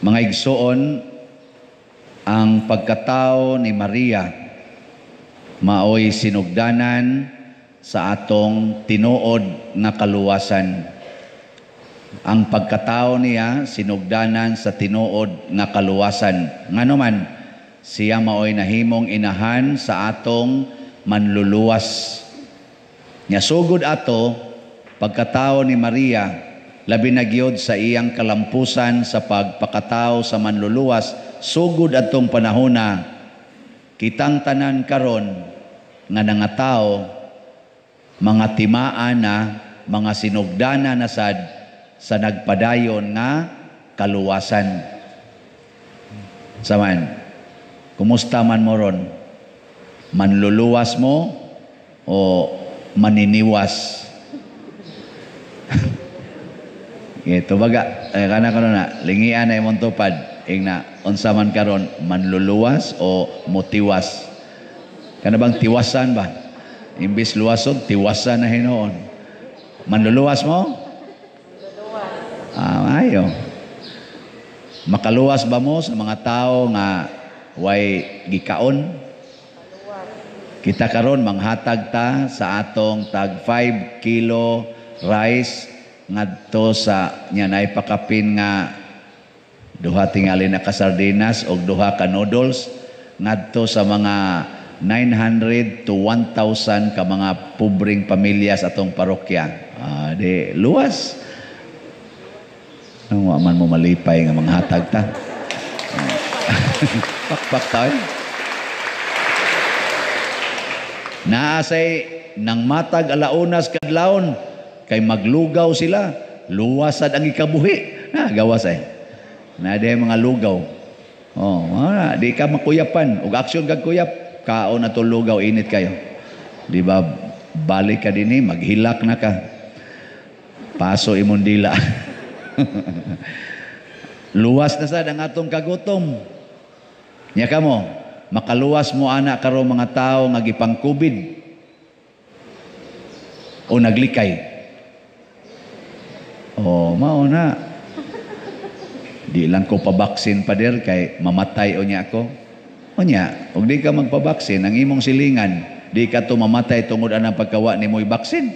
Mga igsoon, ang pagkatao ni Maria maoy sinugdanan sa atong tinuod nga kaluwasan. Ang pagkatao niya sinugdanan sa tinuod nga kaluwasan. Nganuman, siya maoy nahimong inahan sa atong manluluwas. Nya sugod ato, pagkatao ni Maria, labi na gyud sa iyang kalampusan sa pagpakatao sa manluluwas, sugod atong panahona, kitang tanan karon nga nangatao, mga timaan na, mga sinugdana na sad sa nagpadayon nga kaluwasan. Saman, kumusta man mo ron? Manluluwas mo o maniniwas? Ito baga, kana na, lingian na imong tupad, na unsa man karon, manluluwas o mutiwas? Kana bang tiwasan ba? Imbis luwason, tiwasan na hinoon. Manluluwas mo? Ayo. Makaluwas ba mo sa mga tao nga way gikaon? Kita karon manghatag ta sa atong tag 5 kilo rice ngadto sa nyanay pakapin nga duha tingali na ka sardinas o duha ka noodles ngadto sa mga 900 to 1,000 ka mga pobreng pamilya sa atong parokya. Di luwas. Wa man mo malipay nga manghatag ta. Pakpak tayo. Naasay nang matag alaunas kadlawon kay maglugaw sila, luwasad ang ikabuhi. Gawas na di mga lugaw. Di ka makuyapan. Ug aksyon kag kuyap, kaon na to lugaw, init kayo. Di ba, balik ka din maghilak na ka. Paso imong dila. Luwas na sad ang atong kagutom. Nya kamo, makaluwas mo ana karo mga tao nga gipang-COVID o naglikay. Mao na. Di lang ko pabaksin pa der kay mamatay o niya ako. O niya, kung di ka magpabaksin, ang imong silingan, di ka to mamatay tungod anang pagkawa ni mo'y baksin.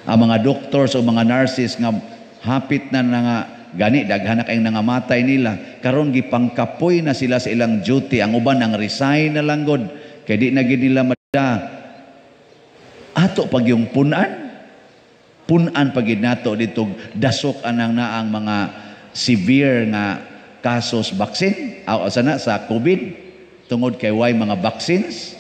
Ang mga doctors o mga nurses nga hapit na nga gani, daghanak ang nangamatay nila, karon gipangkapoy na sila sa ilang duty. Ang uban ang resign na lang god, kay di na gid nila mada. Ato pag yung punan pagid nato dito dasok anang naang mga severe nga kasos baksin sana sa COVID tungod kay way mga vaccines,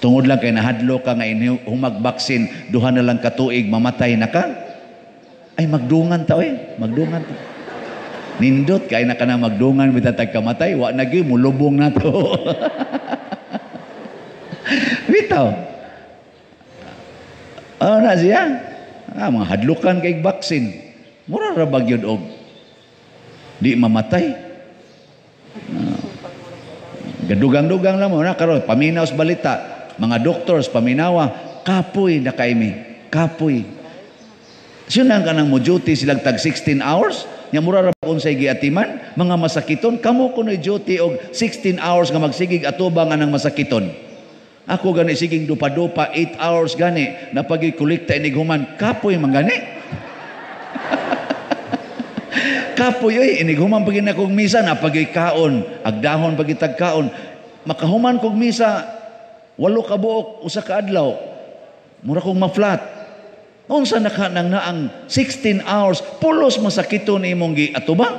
tungod lang kay nahadlo ka nga humag-baksin duha na lang katuig mamatay na ka. Ay magdungan ta magdungan ta. Nindot kay na ka na magdungan bitatag kamatay, wa na gyud mulubong nato. Bitaw. Na siya. Mga hadlukan kay baksin. Mura ra ba gyud og di mamatay. Gadugang-dugang lang mo na karon paminaw sa balita. Mga doctors paminawa, kapoy na kaimi. Kapoy. Siya ka nang mo duty silang tag 16 hours. Nya mura ra ba unsay giatiman? Mga masakiton. Kamo kuno'y duty og 16 hours nga magsigig atubang anang masakiton. Ako gani siging dupa-dupa 8 hours gani na pagi-kolekta inig human kapoy man gani. Kapoy inig human pagi na kog misa na pagi kaon, agdahon pagi tagkaon. Makahuman kog misa 8 ka buok usa ka adlaw. Mura kog ma-flat. Unsa nang naang 16 hours pulos masakiton imong giatubang?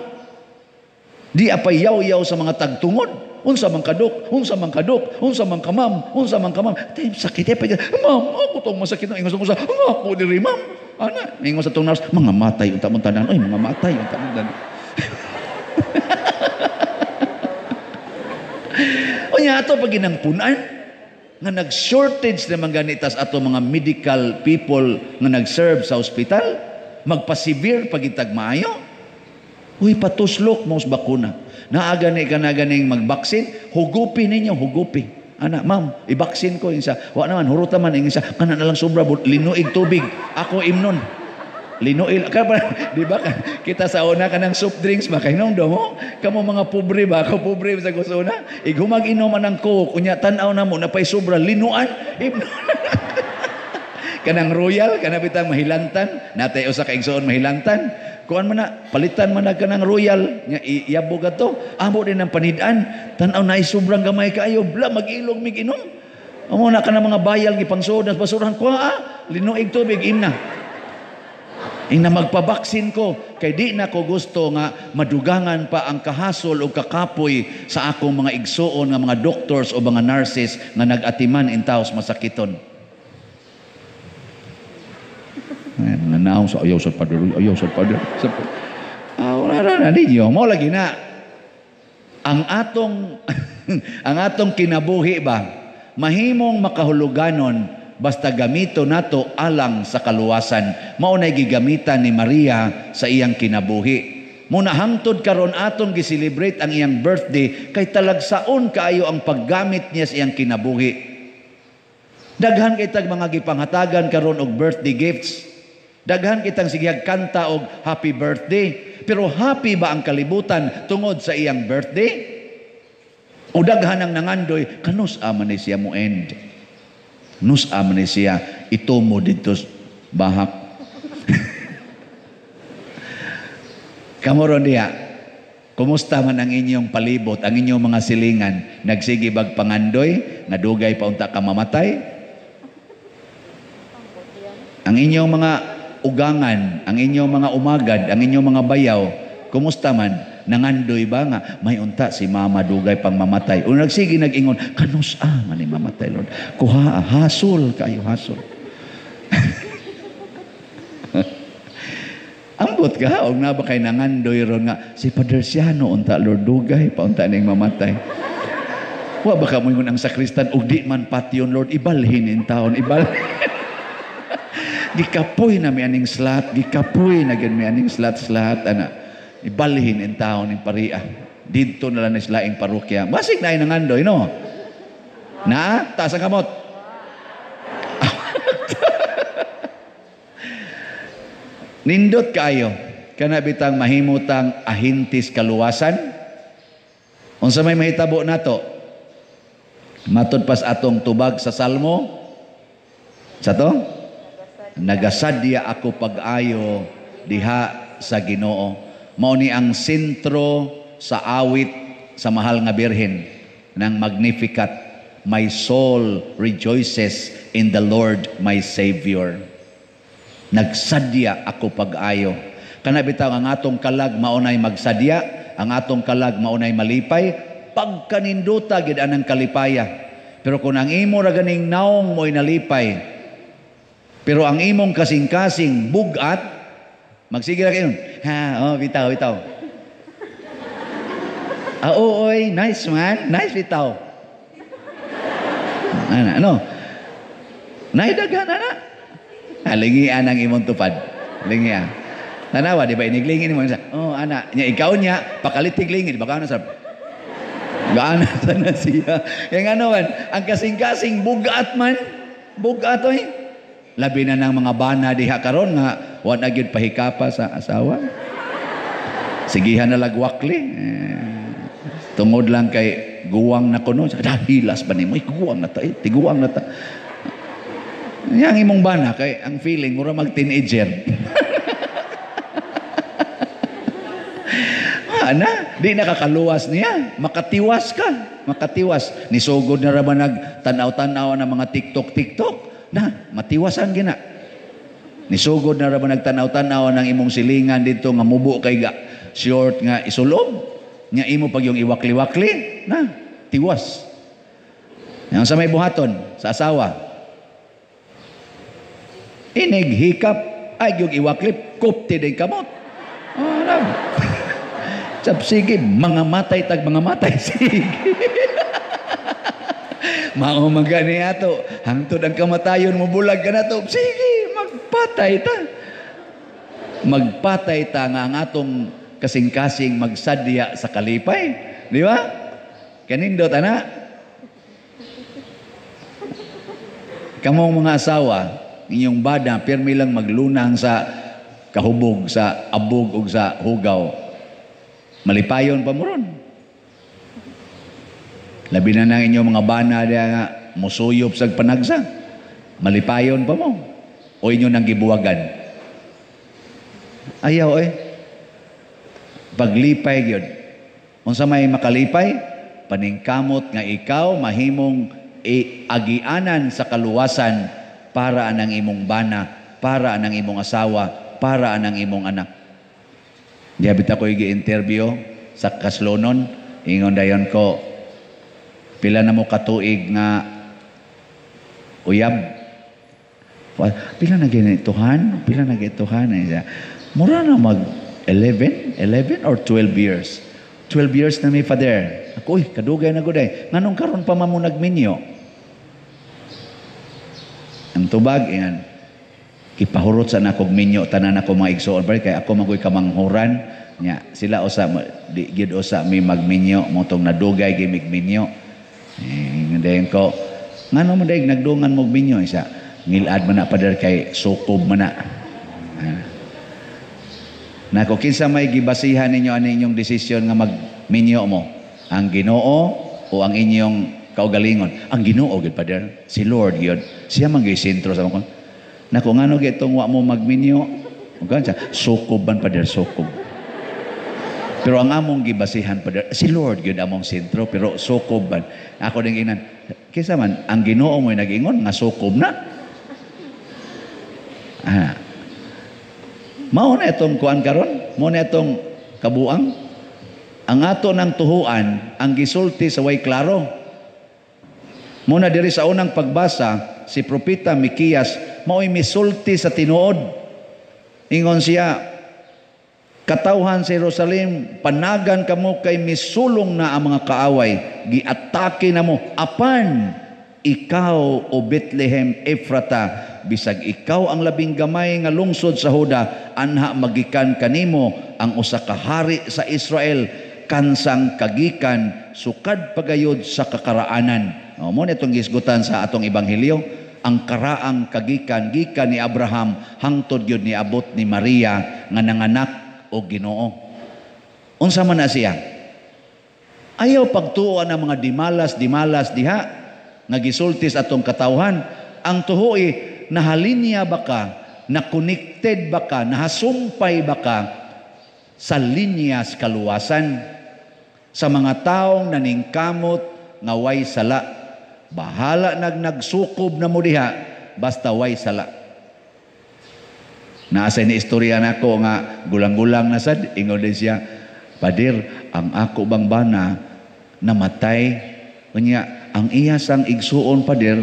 Di apay yaw-yaw sa mga tagtungod. Unsa man kadok, unsa man kadok, unsa man kamam, unsa man kamam. Tay sakit pa. Ma'am, ako tong masakit ng ingon sa ako diri ma'am. Ana, ingon sa tong nurse, mga matay unta mo tanan. Ay, mga matay unta mo tanan. Unya ato pag ginangpunan nga nag-shortage naman ganitas ato mga medical people nga nag-serve sa ospital, magpa-severe pagitag maayo. Uy, patuslok mo sa bakuna. Naagani ka na ganing magbaksin, hugupi ninyo, hugupi. Ana, ma'am, ibaksin ko. Wa naman, huruta man. Kana na lang sobra, linuig tubig. Ako imnon. Linuil ka ba? Di ba? Kita sa una ka ng soft drinks ba? Kainom daw mo? Kamo mga pobre ba? Ako pobre sa gusto na? Igumag inuman ng coke. Kunya, tanaw na mo, napay sobra. Linuan. Kanang royal, kanang bitang mahilantan. Natay usa ka igsoon mahilantan. Kuan man na, palitan man na kanang royal. Iyabog ato. Amo din ang panidaan. Tanaw na sobrang gamay kayo. Bla, mag-ilog, mig-inom. Amo na ka ng mga bayal, gipangsodas, basurahan ko, linuig tubig, imna. Ina magpabaksin ko, kay di na ko gusto nga madugangan pa ang kahasol o kakapoy sa akong mga igsoon nga mga doctors o mga nurses nga nag-atiman intaos masakiton. Nanaong sa ayaw sa pader, ayaw sa pader. Wala na ninyo, mo lagi na. Ang atong kinabuhi ba, mahimong makahuluganon basta gamito nato alang sa kaluwasan. Maunay gigamitan ni Maria sa iyang kinabuhi. Muna hangtod karon atong giselebrate ang iyang birthday kay talagsaon kaayo ang paggamit niya sa iyang kinabuhi. Daghan kitag mga gipanghatagan karon og birthday gifts. Daghan kitang sigyag kanta og happy birthday. Pero happy ba ang kalibutan tungod sa iyang birthday? O daghan ang nangandoy kanus man ni siya mo end. Nus aman siya, ito mo dito bahak. Kamoron diya, kumusta man ang inyong palibot, ang inyong mga silingan, nagsigibag pangandoy, nadugay paunta ka mamatay? Ang inyong mga ugangan, ang inyong mga umagad, ang inyong mga bayaw, kumusta man? Nangandoy ba nga may unta si mama dugay pang mamatay o nagsige nag-ingon kanus man ni mamatay Lord kuha hasol kayo hasol. Ambot ka og na ba kay nangandoy ron nga si Padre Siano unta Lord dugay pa unta ning mamatay. Wa ba ka mo ingon ang sakristan og di man patyon Lord ibalhin in taon gikapoy na mi aning slot gikapoy na gyud mi aning slot ana ibalhin in taon ng paria. Dito na lang sila ang parokya. Masig na nangandoy, no? Na? Taas ang kamot. Nindot kayo. Kanabitang mahimutang ahintis kaluwasan. Unsa may mahitabo nato? Matod pas atong tubag sa Salmo. Sa to? Nagasadya ako pag-ayo diha sa Ginoo. Mao ni ang sentro sa awit sa mahal nga birhen ng Magnificat. My soul rejoices in the Lord my Savior. Nagsadya ako pag-ayo. Kana bitaw ang atong kalag maunay magsadya, ang atong kalag maunay malipay, pagkaninduta gid anang kalipaya. Pero kung ang imo ra ganing naong mo'y nalipay, pero ang imong kasing-kasing bugat, magsige ra kayo. Bitaw. Oy, nice man. Nice bitaw. Ano? Naidaghan na. Lingian ang imong tupad. Lingian. Tanawa, di ba iniglingin mo? Ana. Ikaw niya, pakalitig lingin. Baka ano sa... Gaana sana siya. Yung ano man, ang kasing-kasing bugat man. Bugat oy. Labi na ng mga bana diha karon nga wa na gyud pahikapa sa asawa. Sigihan na lagwakli. Tungod lang kay guwang na kuno. Hilas ba nimo? Guwang na ta. Tiguwang na ta. Yang imong bana kay ang feeling mura mag-teenager. Di nakakaluwas niya. Makatiwas ka. Makatiwas. Nisugod na raman nagtanaw-tanaw ng mga TikTok. Matiwasan gina. Nisugod na raman nagtanaw-tanaw ng imong silingan dito nga mubo kay short nga isulob. Nga imo pag yung iwakli-wakli. Tiwas. Yang sa may buhaton, sa asawa. Inig, hikap, ay yung iwaklip, kupti din kamot. Sige, mga matay, sige. Maumaga niya to. Hangtod ang kamatayon mo, bulag ka na to. Sige, magpatay ta. Magpatay ta nga ang atong kasing-kasing magsadya sa kalipay. Di ba? Kanindot, ana? Kamong mga asawa, inyong bada, pirmi lang maglunang sa kahubog sa abog ug sa hugaw. Malipayon pa mo ron. Labi na ng inyong mga bana diya nga musuyop sa panagsa. Malipayon pa mo. O inyo nang gibuwagan. Ayaw paglipay gyud. Unsa may makalipay, paningkamot nga ikaw mahimong agianan sa kaluwasan para anang imong bana, para anang imong asawa, para anang imong anak. Diabit ako i-interview sa Kaslonon, ingon dayon ko, pila na mo katuig nga uyab? Pila na ginituhan? Pila na ginituhan? Mura na mag 11 or 12 years. 12 years na may father. Ako, kadugay na guday. Nganong karon pa mo nagminyo? Ang tubag, yan. Kipahurot sa nakog minyo, tanan ako mga igsoon. Kaya ako magoy kamanghuran. Nya, sila osa, di gid osa may magminyo. Motong nadugay, gimig minyo. Ngayon ko, ngano mo daig nagdungan mo minyo? Isa, ngilad man na pader kay sukob man na. Nako, kinsa may gibasihan ninyo ano inyong desisyon nga magminyo mo? Ang Ginoo o ang inyong kaugalingon? Ang Ginoo gid pader, si Lord gyud. Siya man gyud sentro sa mo. Nako, ngano gitong wa mo magminyo? Ugan sa sukob man pader, sukob. Pero ang among gibasihan pader, si Lord gyud among sentro, pero sukob man. Ako ding inan, kinsa man ang Ginoo mo nag-ingon nga sukob na. Mao na itong kuan karon, mao na itong kabuang. Ang ato ng tuhuan, ang gisulti sa way klaro. Muna diri sa unang pagbasa, si Propeta Mikias, mao'y misulti sa tinuod. Ingon siya, katawhan sa Jerusalem, panagan kamo kay misulong na ang mga kaaway, giatake na mo, apan ikaw o Bethlehem Ephrata, bisag ikaw ang labing gamay nga lungsod sa Huda, anha magikan kanimo ang usa ka hari sa Israel, kansang kagikan sukad pagayod sa kakaraanan. Mo nitong gisgutan sa atong ebanghelyo, ang karaang kagikan gikan ni Abraham hangtod gyud ni abot ni Maria nga nanganak og Ginoo. Unsa man na siya? Ayaw pagtuon ang mga dimalas diha nga gisultis atong katawhan. Ang tuhoy, nahalinya ba ka, na-connected ba ka, nahasumpay ba ka sa linya sa kaluwasan, sa mga taong naningkamot nga way sala. Bahala nagsukob na mo diha, basta way sala. Naasa ni istorya nako nga gulang-gulang na sad, ingon din siya, Padir, ang ako bang bana namatay, kanya ang iya sang igsuon pader,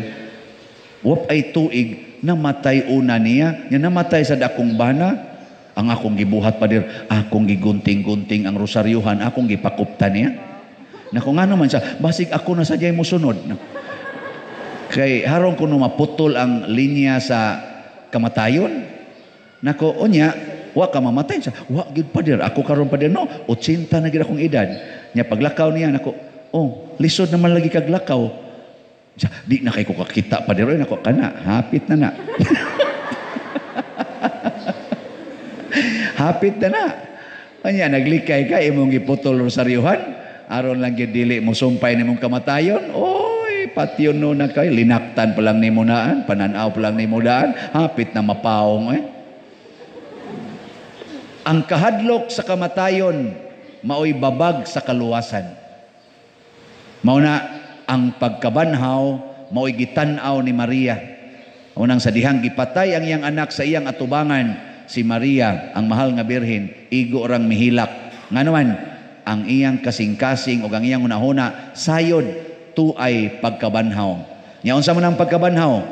wap ay tuig, namatay una niya, niya namatay sa dakong bana, ang akong gibuhat pader, akong gigunting-gunting ang rosaryuhan, akong gipakupta niya. Naku nga naman siya, basig ako na sadyay mo sunod. Kay harong kuno maputol ang linya sa kamatayon. Naku, onya, wa ka mamatay siya. Wa gid pader, ako karon pader no, 80 na gid akong edad. Nya paglakaw niya nako, oh, lisod naman lagi kag lakaw. Di na kay ko kakita pa diro nako kana, hapit na na. Hapit na na. Kanya naglikay ka imong giputol rosaryuhan, aron lang gyud dili mo sumpay nimong kamatayon. Oy, patyon no na kay linaktan pa lang nimo naan, pananaw pa lang nimo daan, hapit na mapaong Ang kahadlok sa kamatayon maoy babag sa kaluwasan. Mao na ang pagkabanhaw mao'y gitan-aw ni Maria. Unang sa dihang gipatay ang iyang anak sa iyang atubangan, si Maria, ang mahal nga birhen, igo orang mihilak. Nga naman, ang iyang kasing-kasing o ang iyang hunahuna, sayod, tuay pagkabanhaw. Nya unsa man ang pagkabanhaw?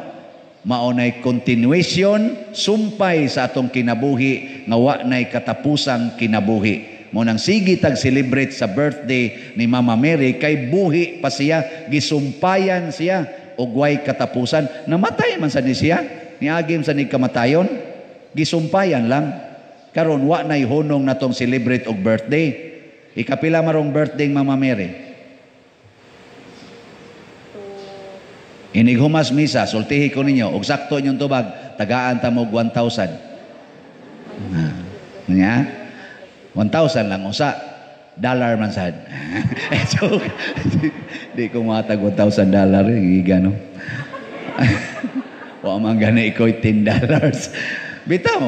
Maunay continuation, sumpay sa atong kinabuhi, nga wa nay katapusang kinabuhi. Munang sige tag-celebrate sa birthday ni Mama Mary, kay buhi pa siya, gisumpayan siya, ugway katapusan. Namatay man sa ni siya, niagim sa ni kamatayon, gisumpayan lang. Karon wa nay hunong natong celebrate og birthday. Ikapila marong birthday ng Mama Mary? Inig humas misa, sultihi ko ninyo, og sakto inyong tubag, tagaan ta mo 1,000. Nya 1,000 lang usa. Dollar man sad. So, di ko matag $1,000 gigano. Wa man gani iko $10. Bitaw.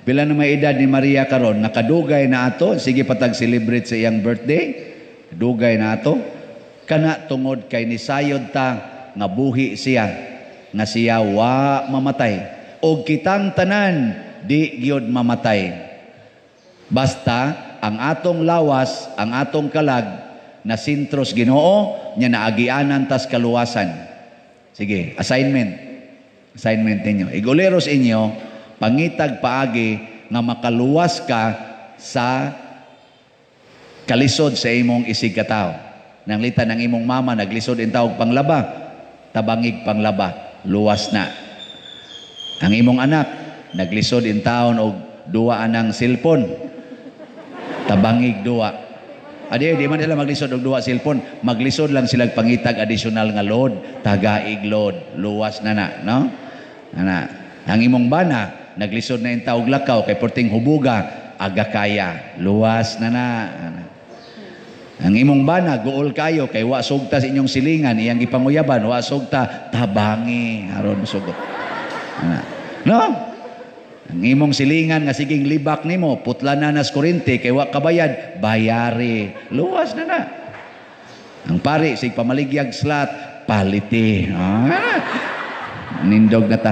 Pila na may edad ni Maria karon, nakadugay na ato, sige patag celebrate sa iyang birthday. Dugay na ato. Kana tungod kay nisayod ta nga buhi siya, nga siya wa mamatay. Og kitang tanan di gyud mamatay. Basta ang atong lawas, ang atong kalag na sintros Ginoo nya naagianan tas kaluwasan. Sige, assignment. Assignment ninyo. Iguleros inyo pangitag paagi nga makaluwas ka sa kalisod sa imong isig katao. Nang lita ng imong mama naglisod in tawag panglaba, tabangig panglaba, luwas na. Ang imong anak naglisod in taon og duwa anang cellphone, tabangig duwa. Adi di man sila maglisod og duwa cellphone, maglisod lang sila pangitag additional nga load, tagaig load, luwas na na, no? Ana, ang imong bana naglisod na in taog lakaw kay porting hubuga, aga kaya, luwas na na. Ana. Ang imong bana guol kayo kay wa sugta sa inyong silingan, iyang gipanguyaban, wa sugta tabangi aron sugot. Ana. No? Ang imong silingan nga siging libak nimo, putla na nas kurente kay wa kabayad, bayari, luwas na na. Ang pari sig pamaligyag slot, paliti. Nindog na ta.